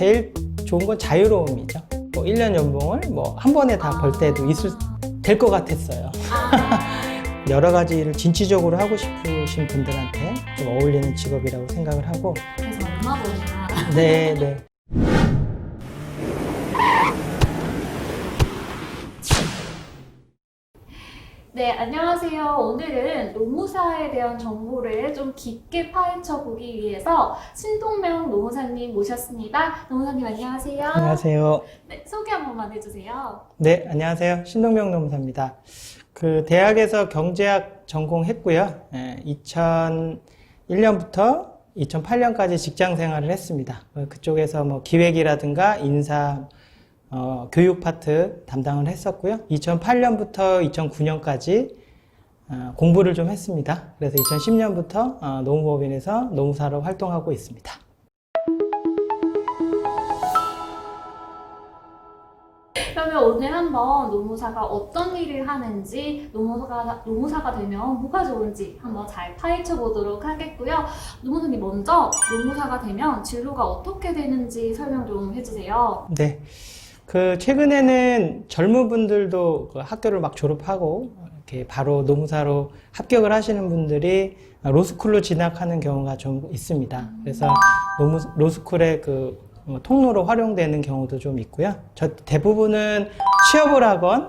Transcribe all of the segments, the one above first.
제일 좋은 건 자유로움이죠. 뭐 1년 연봉을 뭐 한 번에 다 벌 때도 될 것 같았어요. 여러 가지 일을 진취적으로 하고 싶으신 분들한테 좀 어울리는 직업이라고 생각을 하고. 그래서 얼마 버나. 네, 네. 네, 안녕하세요. 오늘은 노무사에 대한 정보를 좀 깊게 파헤쳐 보기 위해서 신동명 노무사님 모셨습니다. 노무사님 안녕하세요. 안녕하세요. 네, 소개 한 번만 해주세요. 네, 안녕하세요. 신동명 노무사입니다. 대학에서 경제학 전공했고요. 2001년부터 2008년까지 직장 생활을 했습니다. 그쪽에서 뭐 기획이라든가 인사, 교육 파트 담당을 했었고요. 2008년부터 2009년까지 공부를 좀 했습니다. 그래서 2010년부터 노무법인에서 노무사로 활동하고 있습니다. 그러면 오늘 한번 노무사가 어떤 일을 하는지, 노무사가 되면 뭐가 좋은지 한번 잘 파헤쳐 보도록 하겠고요. 노무사님 먼저 노무사가 되면 진로가 어떻게 되는지 설명 좀 해주세요. 네. 최근에는 젊은 분들도 학교를 막 졸업하고 이렇게 바로 노무사로 합격을 하시는 분들이 로스쿨로 진학하는 경우가 좀 있습니다. 그래서 로스쿨의 통로로 활용되는 경우도 좀 있고요. 대부분은 취업을 하건,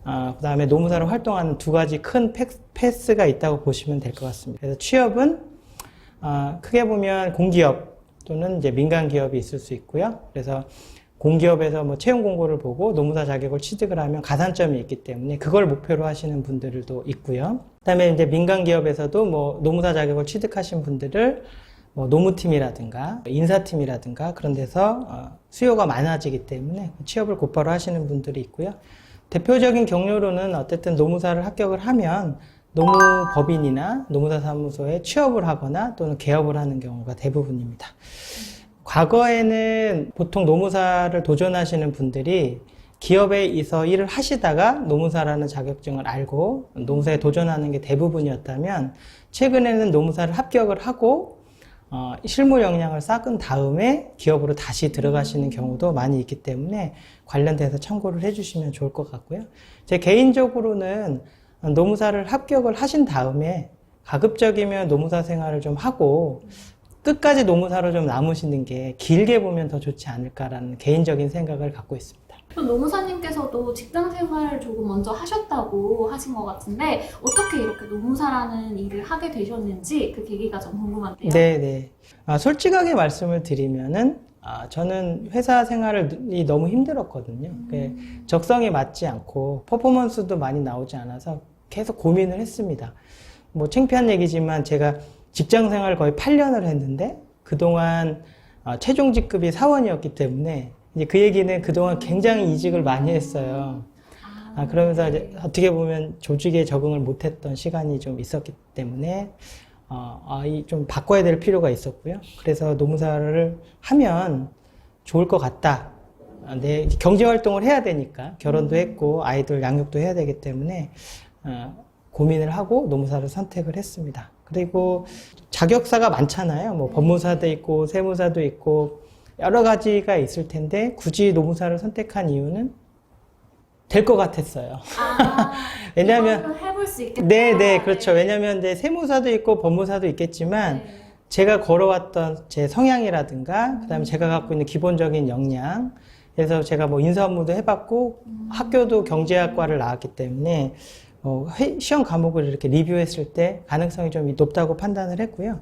그 다음에 노무사로 활동하는 두 가지 큰 패스가 있다고 보시면 될 것 같습니다. 그래서 취업은, 크게 보면 공기업 또는 이제 민간 기업이 있을 수 있고요. 그래서 공기업에서 뭐 채용 공고를 보고 노무사 자격을 취득을 하면 가산점이 있기 때문에 그걸 목표로 하시는 분들도 있고요. 그 다음에 이제 민간 기업에서도 뭐 노무사 자격을 취득하신 분들을 뭐 노무팀이라든가 인사팀이라든가 그런 데서 수요가 많아지기 때문에 취업을 곧바로 하시는 분들이 있고요. 대표적인 경로로는 어쨌든 노무사를 합격을 하면 노무법인이나 노무사사무소에 취업을 하거나 또는 개업을 하는 경우가 대부분입니다. 과거에는 보통 노무사를 도전하시는 분들이 기업에서 일을 하시다가 노무사라는 자격증을 알고 노무사에 도전하는 게 대부분이었다면 최근에는 노무사를 합격을 하고 실무 역량을 쌓은 다음에 기업으로 다시 들어가시는 경우도 많이 있기 때문에 관련돼서 참고를 해주시면 좋을 것 같고요. 제 개인적으로는 노무사를 합격을 하신 다음에 가급적이면 노무사 생활을 좀 하고 끝까지 노무사로 좀 남으시는 게 길게 보면 더 좋지 않을까라는 개인적인 생각을 갖고 있습니다. 그럼 노무사님께서도 직장 생활을 조금 먼저 하셨다고 하신 것 같은데 어떻게 이렇게 노무사라는 일을 하게 되셨는지 그 계기가 좀 궁금한데요. 네네. 솔직하게 말씀을 드리면은 저는 회사 생활이 너무 힘들었거든요. 적성에 맞지 않고 퍼포먼스도 많이 나오지 않아서 계속 고민을 했습니다. 뭐 창피한 얘기지만 제가 직장 생활을 거의 8년을 했는데 그동안 최종 직급이 사원이었기 때문에 이제 그 얘기는 그동안 굉장히 이직을 많이 했어요. 그러면서 이제 어떻게 보면 조직에 적응을 못했던 시간이 좀 있었기 때문에 좀 바꿔야 될 필요가 있었고요. 그래서 노무사를 하면 좋을 것 같다. 내 경제 활동을 해야 되니까 결혼도 했고 아이들 양육도 해야 되기 때문에 고민을 하고 노무사를 선택을 했습니다. 그리고 자격사가 많잖아요. 뭐 법무사도 있고 세무사도 있고 여러 가지가 있을 텐데 굳이 노무사를 선택한 이유는 될 것 같았어요. 왜냐하면 해볼 수 있겠다. 네, 그렇죠. 왜냐하면 세무사도 있고 법무사도 있겠지만 제가 걸어왔던 제 성향이라든가 그다음에 제가 갖고 있는 기본적인 역량, 그래서 제가 뭐 인사 업무도 해봤고 학교도 경제학과를 나왔기 때문에 시험 과목을 이렇게 리뷰했을 때 가능성이 좀 높다고 판단을 했고요.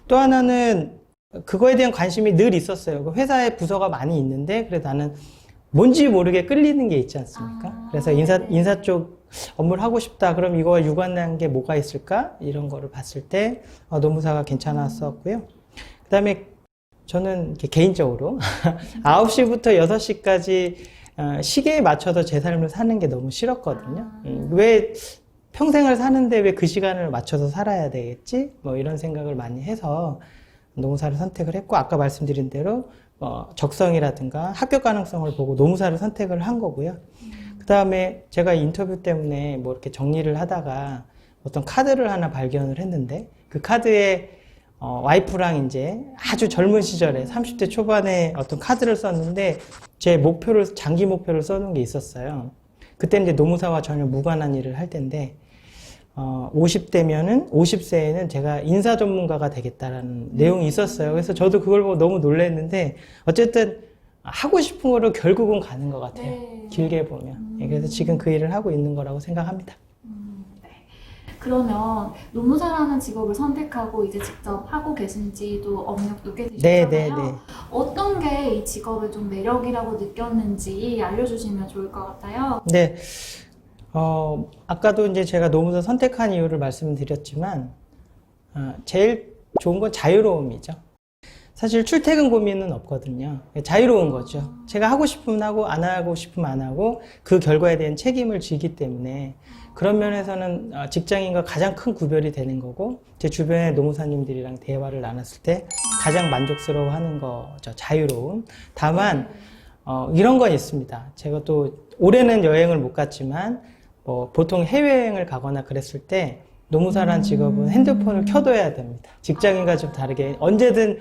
또 하나는 그거에 대한 관심이 늘 있었어요. 회사에 부서가 많이 있는데 그래도 나는 뭔지 모르게 끌리는 게 있지 않습니까? 그래서 인사 쪽 업무를 하고 싶다. 그럼 이거와 유관한 게 뭐가 있을까? 이런 거를 봤을 때 노무사가 괜찮았었고요. 그 다음에 저는 개인적으로 9시부터 6시까지 시계에 맞춰서 제 삶을 사는 게 너무 싫었거든요. 왜 평생을 사는데 왜 그 시간을 맞춰서 살아야 되겠지? 뭐 이런 생각을 많이 해서 노무사를 선택을 했고, 아까 말씀드린 대로 적성이라든가 합격 가능성을 보고 노무사를 선택을 한 거고요. 그 다음에 제가 인터뷰 때문에 뭐 이렇게 정리를 하다가 어떤 카드를 하나 발견을 했는데 그 카드에 와이프랑 이제 아주 젊은 시절에 30대 초반에 어떤 카드를 썼는데 제 목표를, 장기 목표를 써놓은 게 있었어요. 그때는 이제 노무사와 전혀 무관한 일을 할 텐데, 50세에는 제가 인사 전문가가 되겠다라는 내용이 있었어요. 그래서 저도 그걸 보고 너무 놀랐는데, 어쨌든 하고 싶은 거로 결국은 가는 것 같아요. 네. 길게 보면. 그래서 지금 그 일을 하고 있는 거라고 생각합니다. 네. 그러면 노무사라는 직업을 선택하고 이제 직접 하고 계신 지도 업력도 꽤 되셨잖아요. 네. 어떤 게 이 직업의 좀 매력이라고 느꼈는지 알려주시면 좋을 것 같아요. 네. 아까도 이제 제가 노무사 선택한 이유를 말씀드렸지만, 제일 좋은 건 자유로움이죠. 사실 출퇴근 고민은 없거든요. 자유로운 거죠. 제가 하고 싶으면 하고, 안 하고 싶으면 안 하고, 그 결과에 대한 책임을 지기 때문에, 그런 면에서는 직장인과 가장 큰 구별이 되는 거고, 제 주변의 노무사님들이랑 대화를 나눴을 때 가장 만족스러워 하는 거죠. 자유로움. 다만, 이런 건 있습니다. 제가 또 올해는 여행을 못 갔지만, 보통 해외여행을 가거나 그랬을 때, 노무사란 직업은 핸드폰을 켜둬야 됩니다. 직장인과 좀 다르게 언제든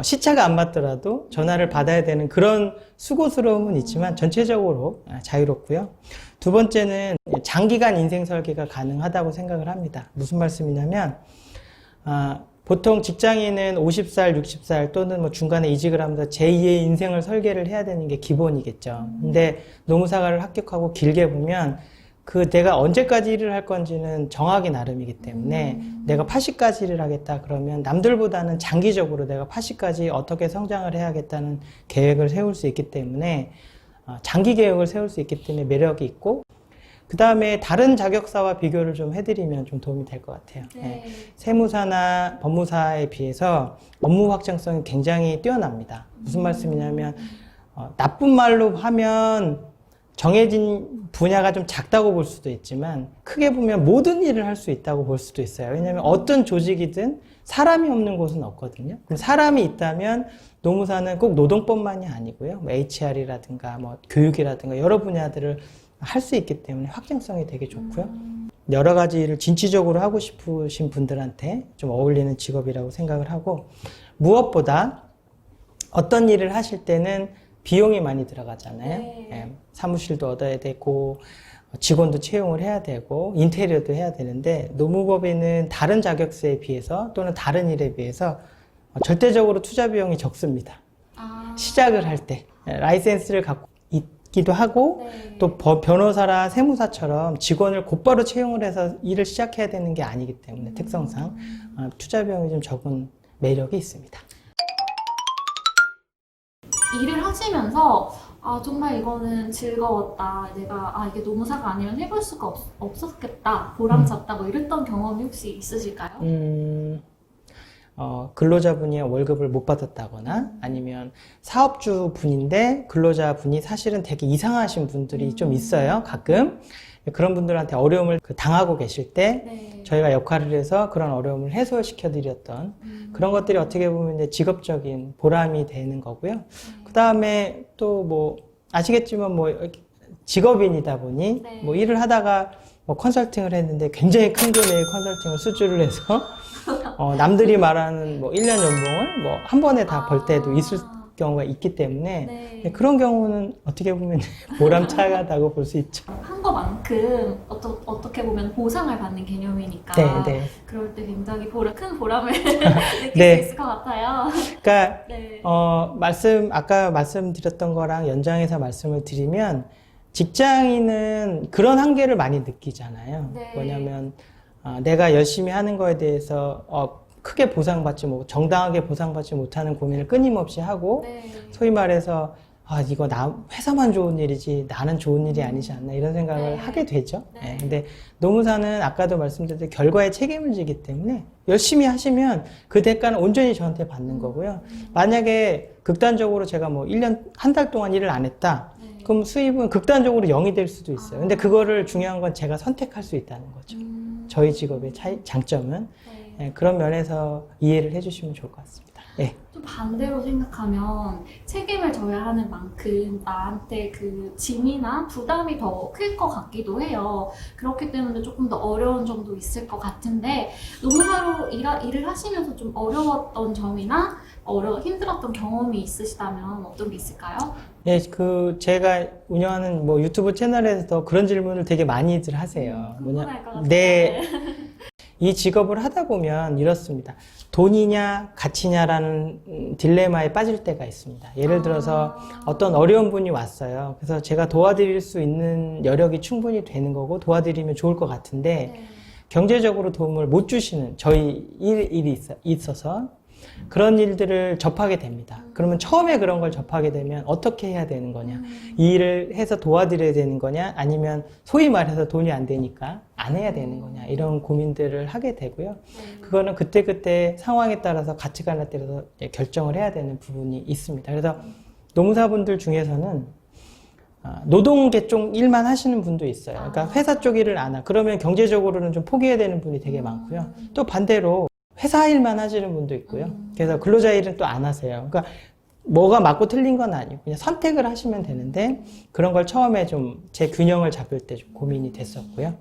시차가 안 맞더라도 전화를 받아야 되는 그런 수고스러움은 있지만 전체적으로 자유롭고요. 두 번째는 장기간 인생 설계가 가능하다고 생각을 합니다. 무슨 말씀이냐면, 보통 직장인은 50살, 60살 또는 뭐 중간에 이직을 하면서 제2의 인생을 설계를 해야 되는 게 기본이겠죠. 근데 노무사를 합격하고 길게 보면 내가 언제까지 일을 할 건지는 정하기 나름이기 때문에 내가 80까지 일을 하겠다 그러면 남들보다는 장기적으로 내가 80까지 어떻게 성장을 해야겠다는 계획을 세울 수 있기 때문에 장기 계획을 세울 수 있기 때문에 매력이 있고, 그 다음에 다른 자격사와 비교를 좀 해드리면 좀 도움이 될 것 같아요. 네. 세무사나 법무사에 비해서 업무 확장성이 굉장히 뛰어납니다. 무슨 말씀이냐면, 나쁜 말로 하면 정해진 분야가 좀 작다고 볼 수도 있지만, 크게 보면 모든 일을 할 수 있다고 볼 수도 있어요. 왜냐하면 어떤 조직이든 사람이 없는 곳은 없거든요. 그럼 사람이 있다면 노무사는 꼭 노동법만이 아니고요. 뭐 HR이라든가 뭐 교육이라든가 여러 분야들을 할 수 있기 때문에 확장성이 되게 좋고요. 여러 가지 일을 진취적으로 하고 싶으신 분들한테 좀 어울리는 직업이라고 생각을 하고, 무엇보다 어떤 일을 하실 때는 비용이 많이 들어가잖아요. 네. 사무실도 얻어야 되고 직원도 채용을 해야 되고 인테리어도 해야 되는데, 노무법인은 다른 자격사에 비해서 또는 다른 일에 비해서 절대적으로 투자 비용이 적습니다. 시작을 할 때 라이센스를 갖고 있기도 하고, 네. 또 변호사나 세무사처럼 직원을 곧바로 채용을 해서 일을 시작해야 되는 게 아니기 때문에 특성상 투자 비용이 좀 적은 매력이 있습니다. 일을 하시면서 정말 이거는 즐거웠다. 내가 이게 노무사가 아니면 해볼 수가 없었겠다. 보람찼다. 뭐 이랬던 경험이 혹시 있으실까요? 근로자분이 월급을 못 받았다거나 아니면 사업주 분인데 근로자분이 사실은 되게 이상하신 분들이 좀 있어요. 가끔. 그런 분들한테 어려움을 당하고 계실 때 네. 저희가 역할을 해서 그런 어려움을 해소시켜 드렸던 그런 것들이 어떻게 보면 이제 직업적인 보람이 되는 거고요. 그 다음에 또 뭐 아시겠지만 뭐 직업인이다 보니 네. 뭐 일을 하다가 뭐 컨설팅을 했는데 굉장히 큰 금액의 컨설팅을 수주를 해서 남들이 말하는 뭐 1년 연봉을 뭐 한 번에 다 벌 때도 있을 경우가 있기 때문에 네. 그런 경우는 어떻게 보면 보람차다고 볼 수 있죠. 한 것만큼 어떻게 보면 보상을 받는 개념이니까 네. 그럴 때 굉장히 큰 보람을 느낄 네. 수 있을 것 같아요. 그러니까 네. 아까 말씀드렸던 거랑 연장해서 말씀을 드리면, 직장인은 그런 한계를 많이 느끼잖아요. 네. 뭐냐면 내가 열심히 하는 거에 대해서 크게 보상받지 못, 정당하게 보상받지 못하는 고민을 끊임없이 하고, 네. 소위 말해서 이거 회사만 좋은 일이지 나는 좋은 일이 아니지 않나 이런 생각을 네. 하게 되죠. 네. 근데 노무사는 아까도 말씀드렸듯이 결과에 책임을 지기 때문에 열심히 하시면 그 대가는 온전히 저한테 받는 거고요. 만약에 극단적으로 제가 뭐 1년, 한 달 동안 일을 안 했다. 네. 그럼 수입은 극단적으로 0이 될 수도 있어요. 근데 그거를 중요한 건 제가 선택할 수 있다는 거죠. 저희 직업의 장점은. 네. 그런 면에서 이해를 해주시면 좋을 것 같습니다. 네. 또 반대로 생각하면 책임을 져야 하는 만큼 나한테 그 짐이나 부담이 더 클 것 같기도 해요. 그렇기 때문에 조금 더 어려운 점도 있을 것 같은데 노무사로 일을 하시면서 좀 어려웠던 점이나 힘들었던 경험이 있으시다면 어떤 게 있을까요? 예, 제가 운영하는 뭐 유튜브 채널에서 그런 질문을 되게 많이들 하세요. 궁금할 것 같아요. 네. 이 직업을 하다 보면 이렇습니다. 돈이냐, 가치냐라는 딜레마에 빠질 때가 있습니다. 예를 들어서 어떤 어려운 분이 왔어요. 그래서 제가 도와드릴 수 있는 여력이 충분히 되는 거고 도와드리면 좋을 것 같은데 네. 경제적으로 도움을 못 주시는 저희 일이 있어서 그런 일들을 접하게 됩니다. 그러면 처음에 그런 걸 접하게 되면 어떻게 해야 되는 거냐? 이 일을 해서 도와드려야 되는 거냐? 아니면 소위 말해서 돈이 안 되니까 안 해야 되는 거냐? 이런 고민들을 하게 되고요. 그거는 그때그때 상황에 따라서 가치관에 따라서 결정을 해야 되는 부분이 있습니다. 그래서 노무사분들 중에서는 노동계 쪽 일만 하시는 분도 있어요. 그러니까 회사 쪽 일을 안 하고 그러면 경제적으로는 좀 포기해야 되는 분이 되게 많고요. 또 반대로 회사 일만 하시는 분도 있고요. 그래서 근로자 일은 또 안 하세요. 그러니까 뭐가 맞고 틀린 건 아니고 그냥 선택을 하시면 되는데 그런 걸 처음에 좀 제 균형을 잡을 때 좀 고민이 됐었고요.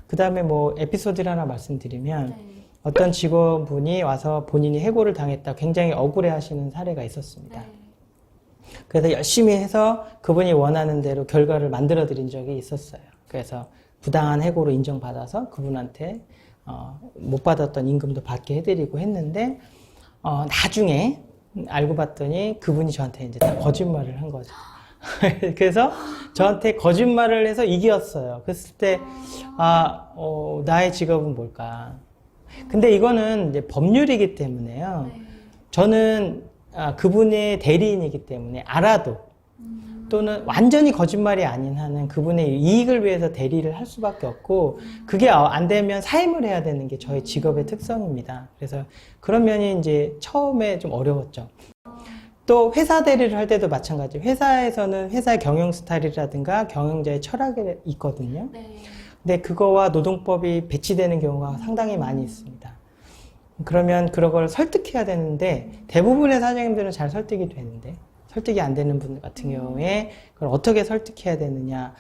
그 다음에 뭐 에피소드를 하나 말씀드리면 네. 어떤 직원분이 와서 본인이 해고를 당했다 굉장히 억울해 하시는 사례가 있었습니다. 네. 그래서 열심히 해서 그분이 원하는 대로 결과를 만들어 드린 적이 있었어요. 그래서 부당한 해고로 인정받아서 그분한테 못 받았던 임금도 받게 해드리고 했는데 나중에 알고 봤더니 그분이 저한테 이제 다 거짓말을 한 거죠. 그래서 저한테 거짓말을 해서 이겼어요. 그랬을 때 나의 직업은 뭘까? 근데 이거는 이제 법률이기 때문에요. 네. 저는 그분의 대리인이기 때문에 알아도 또는 완전히 거짓말이 아닌 한은 그분의 이익을 위해서 대리를 할 수밖에 없고 그게 안 되면 사임을 해야 되는 게 저의 직업의 특성입니다. 그래서 그런 면이 이제 처음에 좀 어려웠죠. 또 회사 대리를 할 때도 마찬가지. 회사에서는 회사의 경영 스타일이라든가 경영자의 철학이 있거든요. 네. 근데 그거와 노동법이 배치되는 경우가 상당히 많이 있습니다. 그러면 그런 걸 설득해야 되는데 대부분의 사장님들은 잘 설득이 되는데 설득이 안 되는 분들 같은 경우에 그걸 어떻게 설득해야 되느냐.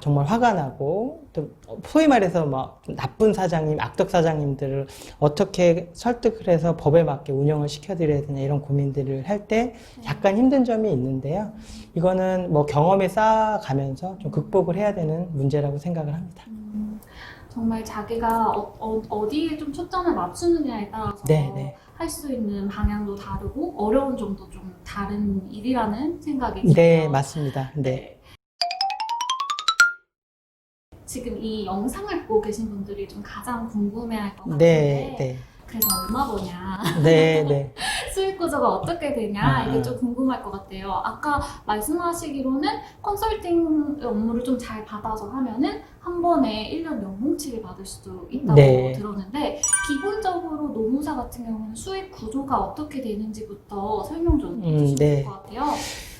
정말 화가 나고 또 소위 말해서 뭐 나쁜 사장님, 악덕 사장님들을 어떻게 설득을 해서 법에 맞게 운영을 시켜드려야 되냐 이런 고민들을 할 때 약간 힘든 점이 있는데요. 이거는 뭐 경험에 쌓아가면서 좀 극복을 해야 되는 문제라고 생각을 합니다. 정말 자기가 어디에 좀 초점을 맞추느냐에 따라서 네. 할 수 있는 방향도 다르고 어려운 점도 좀 다른 일이라는 생각이 네, 들어요. 맞습니다. 네. 지금 이 영상을 보고 계신 분들이 좀 가장 궁금해할 것 같은데 네. 그래서 얼마 버냐? 네. 수익 구조가 어떻게 되냐? 이게 좀 궁금할 것 같아요. 아까 말씀하시기로는 컨설팅 업무를 좀 잘 받아서 하면은 한 번에 1년 연봉치를 받을 수도 있다고 네. 들었는데 기본적으로 노무사 같은 경우는 수익 구조가 어떻게 되는지부터 설명 좀 해주시면 네. 좋을 것 같아요.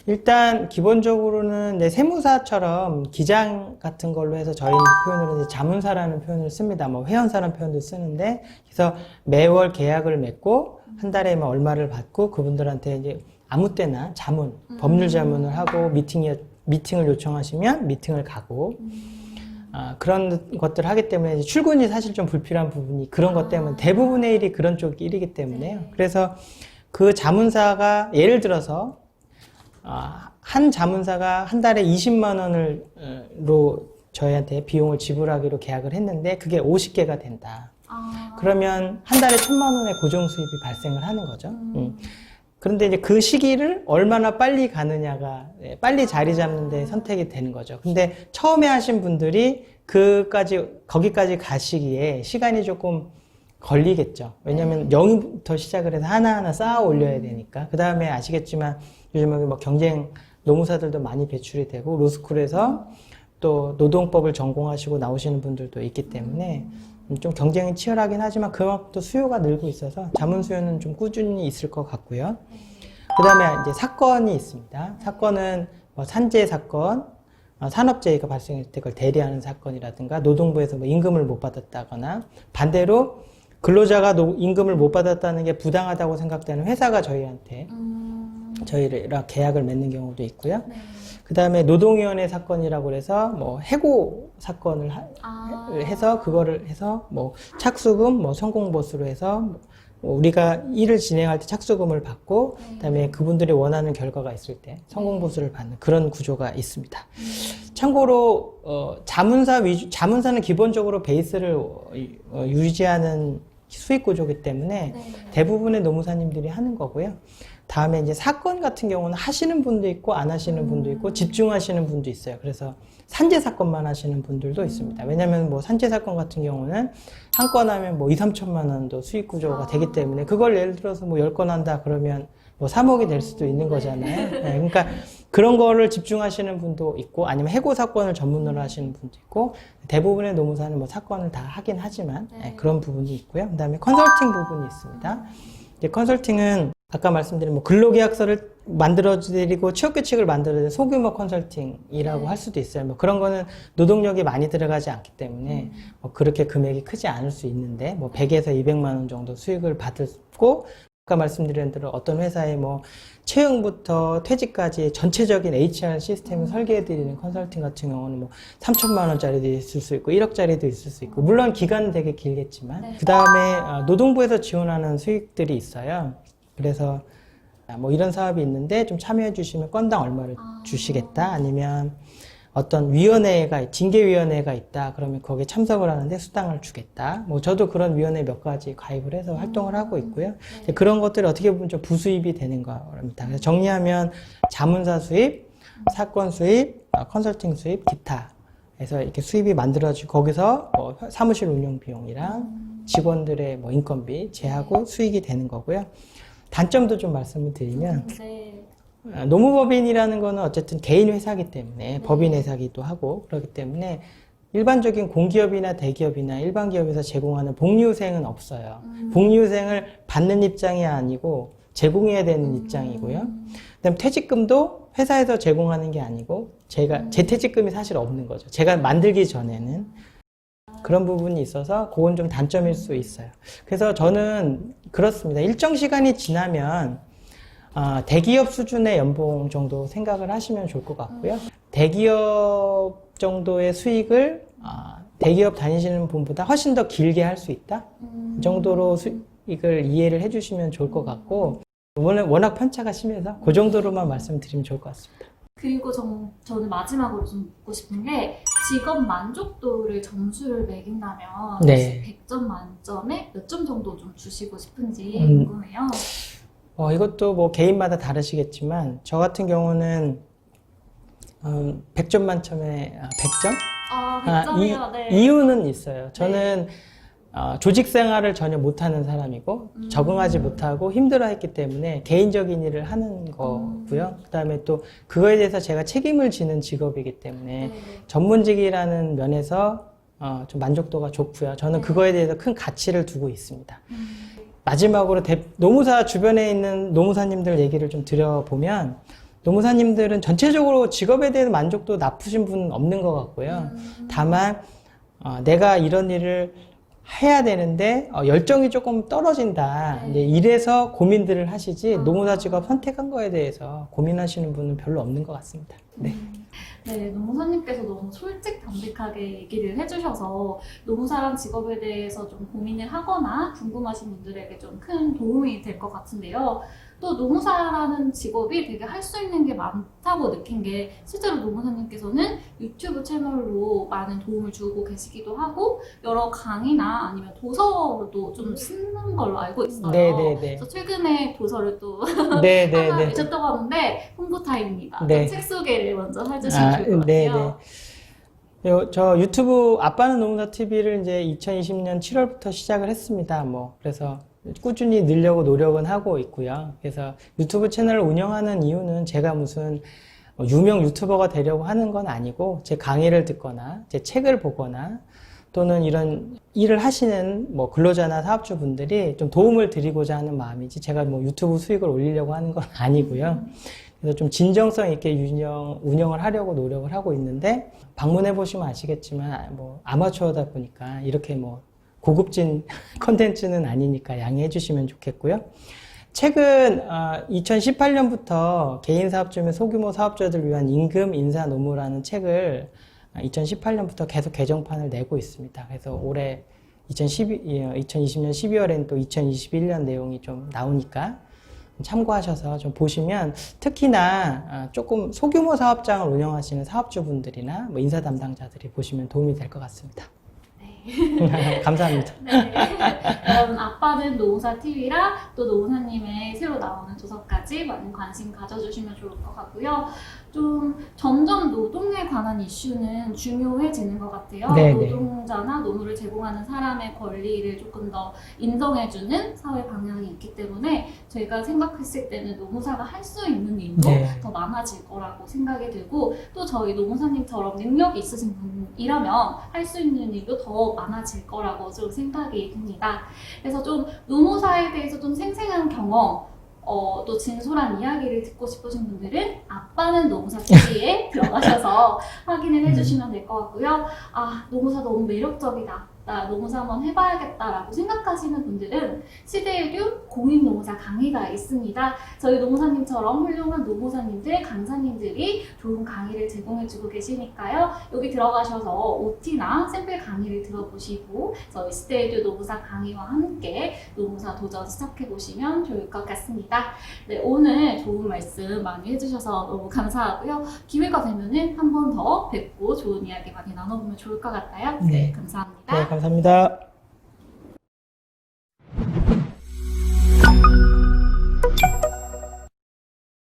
일단 기본적으로는 세무사처럼 기장 같은 걸로 해서 저희는 표현으로 이제 자문사라는 표현을 씁니다. 뭐 회원사라는 표현도 쓰는데 그래서 매월 계약을 맺고 한 달에 얼마를 받고 그분들한테 이제 아무 때나 자문, 법률 자문을 하고 미팅을 요청하시면 미팅을 가고 그런 것들을 하기 때문에 이제 출근이 사실 좀 불필요한 부분이 그런 것 때문에 대부분의 일이 그런 쪽 일이기 때문에요. 그래서 그 자문사가 예를 들어서 한 자문사가 한 달에 20만 원으로 저희한테 비용을 지불하기로 계약을 했는데 그게 50개가 된다. 그러면 한 달에 1,000만 원의 고정 수입이 발생을 하는 거죠. 그런데 이제 그 시기를 얼마나 빨리 가느냐가 빨리 자리 잡는 데 선택이 되는 거죠. 근데 처음에 하신 분들이 거기까지 가시기에 시간이 조금 걸리겠죠. 왜냐하면 0부터 시작을 해서 하나하나 쌓아 올려야 되니까. 그 다음에 아시겠지만 요즘에 뭐 경쟁 노무사들도 많이 배출이 되고 로스쿨에서 또 노동법을 전공하시고 나오시는 분들도 있기 때문에 좀 경쟁이 치열하긴 하지만 그만큼 또 수요가 늘고 있어서 자문 수요는 좀 꾸준히 있을 것 같고요. 그 다음에 이제 사건이 있습니다. 사건은 뭐 산재 사건, 산업재해가 발생할 때 그걸 대리하는 사건이라든가 노동부에서 뭐 임금을 못 받았다거나 반대로 근로자가 임금을 못 받았다는 게 부당하다고 생각되는 회사가 저희한테 저희랑 계약을 맺는 경우도 있고요. 네. 그 다음에 노동위원회 사건이라고 해서 뭐 해고 사건을 해서 그거를 해서 뭐 착수금, 뭐 성공보수로 해서 뭐 우리가 일을 진행할 때 착수금을 받고 그다음에 그분들이 원하는 결과가 있을 때 성공보수를 받는 그런 구조가 있습니다. 참고로 자문사는 기본적으로 베이스를 유지하는 수익 구조이기 때문에 네. 대부분의 노무사님들이 하는 거고요. 다음에 이제 사건 같은 경우는 하시는 분도 있고 안 하시는 분도 있고 집중하시는 분도 있어요. 그래서 산재 사건만 하시는 분들도 있습니다. 왜냐하면 뭐 산재 사건 같은 경우는 한 건 하면 뭐 2, 3천만 원도 수익 구조가 되기 때문에 그걸 예를 들어서 뭐 10건 한다 그러면 뭐 3억이 될 수도 있는 거잖아요. 네, 그러니까 그런 거를 집중하시는 분도 있고 아니면 해고 사건을 전문으로 하시는 분도 있고 대부분의 노무사는 뭐 사건을 다 하긴 하지만 네, 그런 부분이 있고요. 그다음에 컨설팅 부분이 있습니다. 이제 컨설팅은 아까 말씀드린 뭐 근로계약서를 만들어드리고 취업규칙을 만들어드리는 소규모 컨설팅이라고 할 수도 있어요. 뭐 그런 거는 노동력이 많이 들어가지 않기 때문에 뭐 그렇게 금액이 크지 않을 수 있는데 뭐 100에서 200만 원 정도 수익을 받고 아까 말씀드린 대로 어떤 회사에 뭐 채용부터 퇴직까지 전체적인 HR 시스템을 설계해드리는 컨설팅 같은 경우는 뭐 3천만 원짜리도 있을 수 있고 1억짜리도 있을 수 있고 물론 기간은 되게 길겠지만 그 다음에 노동부에서 지원하는 수익들이 있어요. 그래서 뭐 이런 사업이 있는데 좀 참여해 주시면 건당 얼마를 주시겠다 아니면 어떤 위원회가 징계위원회가 있다 그러면 거기에 참석을 하는데 수당을 주겠다 뭐 저도 그런 위원회 몇 가지 가입을 해서 활동을 하고 있고요. 그런 것들이 어떻게 보면 좀 부수입이 되는 겁니다. 그래서 정리하면 자문사 수입, 사건 수입, 컨설팅 수입, 기타 그래서 이렇게 수입이 만들어지고 거기서 뭐 사무실 운영 비용이랑 직원들의 뭐 인건비 제하고 수익이 되는 거고요. 단점도 좀 말씀을 드리면 노무법인이라는 거는 어쨌든 개인 회사이기 때문에 법인 회사기도 하고 그렇기 때문에 일반적인 공기업이나 대기업이나 일반 기업에서 제공하는 복리후생은 없어요. 복리후생을 받는 입장이 아니고 제공해야 되는 입장이고요. 그다음에 퇴직금도 회사에서 제공하는 게 아니고 제 퇴직금이 사실 없는 거죠. 제가 만들기 전에는 그런 부분이 있어서 그건 좀 단점일 수 있어요. 그래서 저는 그렇습니다. 일정 시간이 지나면 대기업 수준의 연봉 정도 생각을 하시면 좋을 것 같고요. 대기업 정도의 수익을 대기업 다니시는 분보다 훨씬 더 길게 할 수 있다. 이 정도로 수익을 이해를 해주시면 좋을 것 같고 워낙 편차가 심해서 그 정도로만 말씀드리면 좋을 것 같습니다. 그리고 저는 마지막으로 좀 묻고 싶은 게 직업 만족도를 점수를 매긴다면 네. 100점 만점에 몇 점 정도 좀 주시고 싶은지 궁금해요. 이것도 뭐 개인마다 다르시겠지만 저 같은 경우는 100점 만점에 100점? 100점이요? 네. 이유는 있어요. 저는 조직 생활을 전혀 못하는 사람이고 적응하지 못하고 힘들어했기 때문에 개인적인 일을 하는 거고요. 그다음에 또 그거에 대해서 제가 책임을 지는 직업이기 때문에 전문직이라는 면에서 좀 만족도가 좋고요. 저는 그거에 대해서 큰 가치를 두고 있습니다. 마지막으로 노무사 주변에 있는 노무사님들 얘기를 좀 드려보면 노무사님들은 전체적으로 직업에 대해서 만족도 나쁘신 분은 없는 것 같고요. 다만 내가 이런 일을 해야 되는데 열정이 조금 떨어진다. 이제 이래서 고민들을 하시지 노무사 직업 선택한 거에 대해서 고민하시는 분은 별로 없는 것 같습니다. 네. 네, 노무사님께서 너무 솔직담백하게 얘기를 해주셔서 노무사란 직업에 대해서 좀 고민을 하거나 궁금하신 분들에게 좀 큰 도움이 될 것 같은데요. 또 노무사라는 직업이 되게 할 수 있는 게 많다고 느낀 게 실제로 노무사님께서는 유튜브 채널로 많은 도움을 주고 계시기도 하고 여러 강의나 아니면 도서도 좀 쓰는 걸로 알고 있어요. 네네네. 그래서 최근에 도서를 또 네네네. 하나 내셨다고 하는데 홍보타임입니다. 네. 책 소개를 먼저 해주시면 좋을 것 같아요. 저 유튜브 아빠는 노무사 TV를 이제 2020년 7월부터 시작을 했습니다. 그래서 꾸준히 늘려고 노력은 하고 있고요. 그래서 유튜브 채널을 운영하는 이유는 제가 무슨 유명 유튜버가 되려고 하는 건 아니고 제 강의를 듣거나 제 책을 보거나 또는 이런 일을 하시는 근로자나 사업주분들이 좀 도움을 드리고자 하는 마음이지 제가 유튜브 수익을 올리려고 하는 건 아니고요. 그래서 좀 진정성 있게 운영을 하려고 노력을 하고 있는데 방문해 보시면 아시겠지만 아마추어다 보니까 이렇게 고급진 컨텐츠는 아니니까 양해해 주시면 좋겠고요. 최근 2018년부터 개인 사업주 및 소규모 사업자들을 위한 임금 인사 노무라는 책을 2018년부터 계속 개정판을 내고 있습니다. 그래서 올해 2020년 12월엔 또 2021년 내용이 좀 나오니까 참고하셔서 좀 보시면 특히나 조금 소규모 사업장을 운영하시는 사업주분들이나 뭐 인사 담당자들이 보시면 도움이 될 것 같습니다. 감사합니다. 네. 그럼 아빠는 노무사 TV랑 또 노무사님의 새로 나오는 도서까지 많은 관심 가져주시면 좋을 것 같고요. 좀 점점 노동에 관한 이슈는 중요해지는 것 같아요. 네네. 노동자나 노무를 제공하는 사람의 권리를 조금 더 인정해주는 사회 방향이 있기 때문에 저희가 생각했을 때는 노무사가 할 수 있는 일도 네. 더 많아질 거라고 생각이 들고 또 저희 노무사님처럼 능력이 있으신 분이라면 할 수 있는 일도 더 많아질 거라고 좀 생각이 듭니다. 그래서 좀 노무사에 대해서 좀 생생한 경험 또 진솔한 이야기를 듣고 싶으신 분들은 아빠는 노무사 TV에 들어가셔서 확인을 해주시면 될 것 같고요. 아, 노무사 너무 매력적이다. 나 노무사 한번 해봐야겠다라고 생각하시는 분들은 시대에듀 공익 노무사 강의가 있습니다. 저희 노무사님처럼 훌륭한 노무사님들, 강사님들이 좋은 강의를 제공해주고 계시니까요. 여기 들어가셔서 OT나 샘플 강의를 들어보시고 저희 시대에듀 노무사 강의와 함께 노무사 도전 시작해보시면 좋을 것 같습니다. 네, 오늘 좋은 말씀 많이 해주셔서 너무 감사하고요. 기회가 되면은 한 번 더 뵙고 좋은 이야기 많이 나눠보면 좋을 것 같아요. 네, 감사합니다. 네, 감사합니다.